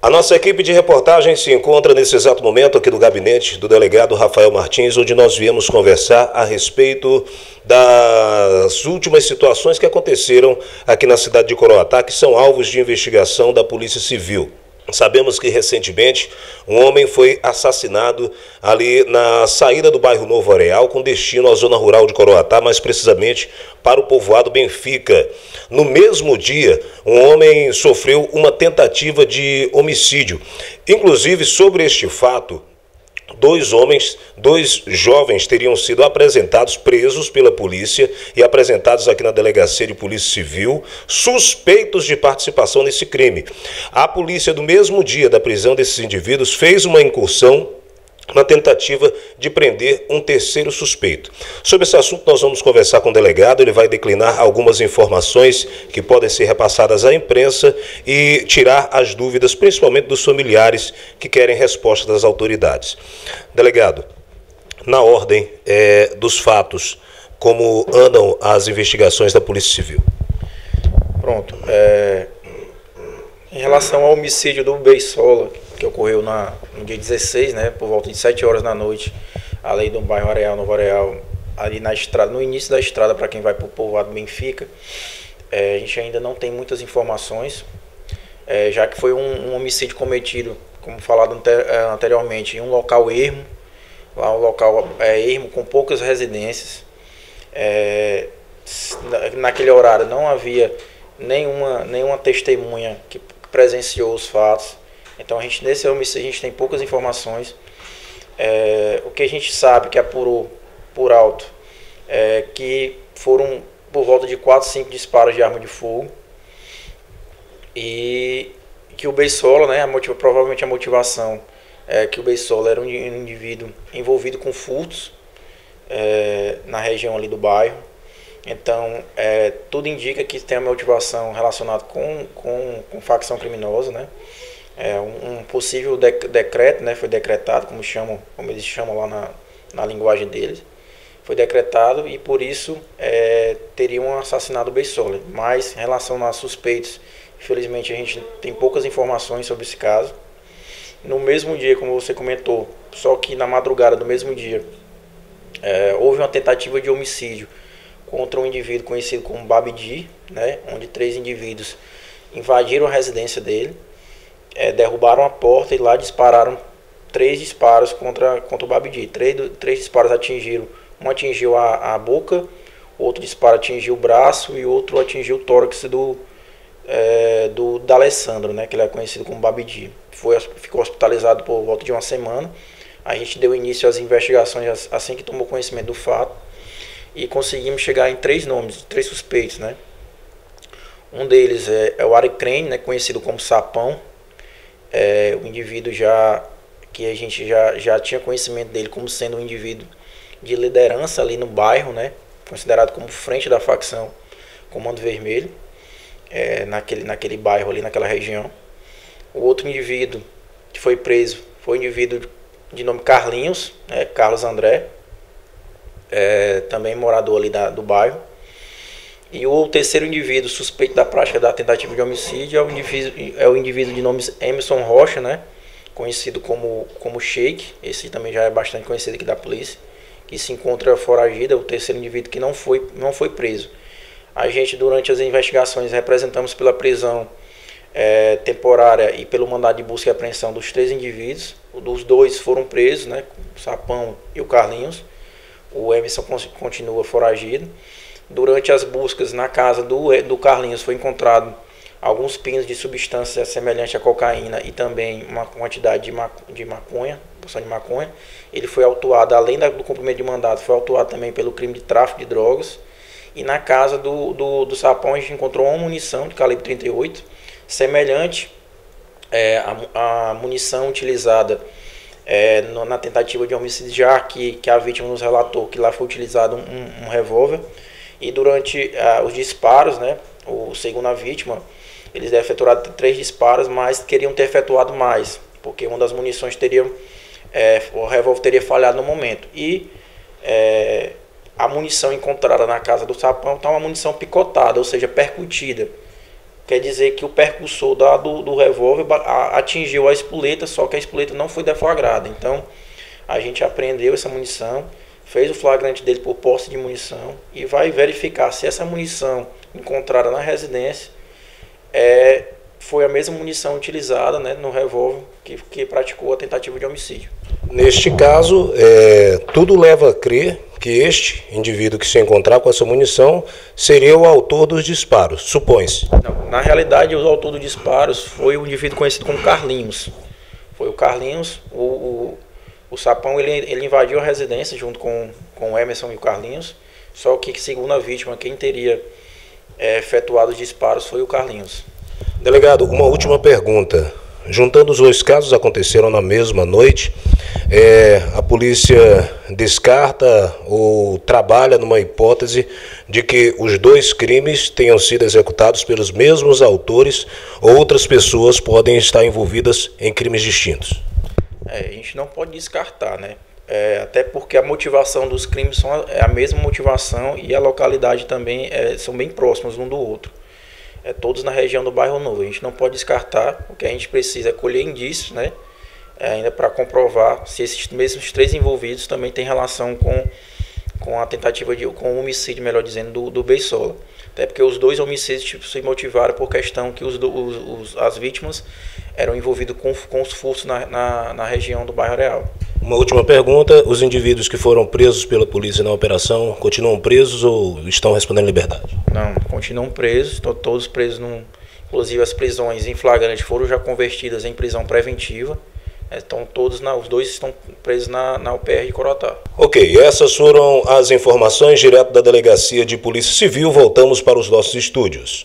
A nossa equipe de reportagem se encontra nesse exato momento aqui no gabinete do delegado Rafael Martins, onde nós viemos conversar a respeito das últimas situações que aconteceram aqui na cidade de Coroatá, que são alvos de investigação da Polícia Civil. Sabemos que recentemente um homem foi assassinado ali na saída do bairro Novo Areal, com destino à zona rural de Coroatá, mais precisamente para o povoado Benfica. No mesmo dia, um homem sofreu uma tentativa de homicídio. Inclusive, sobre este fato, dois jovens teriam sido apresentados, presos pela polícia e apresentados aqui na Delegacia de Polícia Civil, suspeitos de participação nesse crime. A polícia, no mesmo dia da prisão desses indivíduos, fez uma incursão na tentativa de prender um terceiro suspeito. Sobre esse assunto nós vamos conversar com o delegado, ele vai declinar algumas informações que podem ser repassadas à imprensa e tirar as dúvidas, principalmente dos familiares que querem resposta das autoridades. Delegado, na ordem dos fatos, como andam as investigações da Polícia Civil? Pronto. Em relação ao homicídio do Beisola, que ocorreu no dia 16, né, por volta de 7 horas da noite, ali do bairro Areal, Novo Areal, ali na estrada, no início da estrada para quem vai para o povoado Benfica, a gente ainda não tem muitas informações, já que foi um homicídio cometido, como falado anteriormente, em um local ermo, lá um local ermo com poucas residências. Naquele horário não havia nenhuma testemunha que presenciou os fatos. Então nesse homicídio a gente tem poucas informações. O que a gente sabe, que apurou por alto, que foram por volta de 4, 5 disparos de arma de fogo. E que o Beisola, né, provavelmente a motivação é que o Beisola era um indivíduo envolvido com furtos na região ali do bairro. Então, tudo indica que tem a motivação relacionada com facção criminosa, né? Um possível decreto, né, foi decretado, como eles chamam lá na linguagem deles, foi decretado e por isso teriam assassinado o Beisola. Mas em relação a suspeitos, infelizmente a gente tem poucas informações sobre esse caso. No mesmo dia, como você comentou, só que na madrugada do mesmo dia, houve uma tentativa de homicídio contra um indivíduo conhecido como Babidi, né, onde 3 indivíduos invadiram a residência dele, derrubaram a porta e lá dispararam 3 disparos contra o Babidi. 3 disparos atingiram, um atingiu a boca, outro disparo atingiu o braço e outro atingiu o tórax do D'Alessandro, né, que ele é conhecido como Babidi. Ficou hospitalizado por volta de uma semana. A gente deu início às investigações assim que tomou conhecimento do fato e conseguimos chegar em 3 nomes, 3 suspeitos, né? Um deles é o Ari Crane, né, conhecido como Sapão. O indivíduo que a gente já tinha conhecimento dele como sendo um indivíduo de liderança ali no bairro, né, considerado como frente da facção Comando Vermelho, naquele bairro ali, naquela região. O outro indivíduo que foi preso foi um indivíduo de nome Carlinhos, Carlos André, também morador ali do bairro. E o terceiro indivíduo suspeito da prática da tentativa de homicídio é o indivíduo de nome Emerson Rocha, né, conhecido como Sheik. Esse também já é bastante conhecido aqui da polícia, que se encontra foragido. É o terceiro indivíduo que não foi preso. A gente, durante as investigações, representamos pela prisão temporária e pelo mandado de busca e apreensão dos 3 indivíduos. Os 2 foram presos, né, o Sapão e o Carlinhos. O Emerson continua foragido. Durante as buscas na casa do Carlinhos foi encontrado alguns pinos de substância semelhante à cocaína e também uma quantidade de maconha, porção de maconha. Ele foi autuado, além do cumprimento de mandato, foi autuado também pelo crime de tráfico de drogas. E na casa do Sapão a gente encontrou uma munição de calibre 38, semelhante à munição utilizada na tentativa de homicídio, já que a vítima nos relatou que lá foi utilizado um revólver. E durante os disparos, né, segundo a vítima, eles efetuaram 3 disparos, mas queriam ter efetuado mais, porque uma das munições o revólver teria falhado no momento. E a munição encontrada na casa do Sapão está uma munição picotada, ou seja, percutida. quer dizer que o percussor do revólver atingiu a espoleta, só que a espoleta não foi deflagrada. Então, a gente apreendeu essa munição, fez o flagrante dele por posse de munição e vai verificar se essa munição encontrada na residência foi a mesma munição utilizada, né, no revólver que praticou a tentativa de homicídio. Neste caso, tudo leva a crer que este indivíduo que se encontrar com essa munição seria o autor dos disparos, supõe-se. Na realidade, o autor dos disparos foi o indivíduo conhecido como Carlinhos. Foi o Carlinhos, o Sapão ele invadiu a residência junto com o Emerson e o Carlinhos, só que, segundo a vítima, quem teria efetuado os disparos foi o Carlinhos. Delegado, uma última pergunta. Juntando os dois casos, aconteceram na mesma noite. A polícia descarta ou trabalha numa hipótese de que os dois crimes tenham sido executados pelos mesmos autores ou outras pessoas podem estar envolvidas em crimes distintos. A gente não pode descartar, né? Até porque a motivação dos crimes é a mesma motivação e a localidade também são bem próximas um do outro. Todos na região do Bairro Novo. A gente não pode descartar, o que a gente precisa é colher indícios, né? Ainda para comprovar se esses mesmos três envolvidos também têm relação com a tentativa com o homicídio, melhor dizendo, do Beisola. Até porque os dois homicídios se motivaram por questão que as vítimas eram envolvidas com os furtos na região do Bairro Areal. Uma última pergunta, os indivíduos que foram presos pela polícia na operação continuam presos ou estão respondendo em liberdade? Não, continuam presos, estão todos presos, inclusive as prisões em flagrante foram já convertidas em prisão preventiva. Estão todos, os dois estão presos na UPR de Corotá. Ok, essas foram as informações direto da Delegacia de Polícia Civil. Voltamos para os nossos estúdios.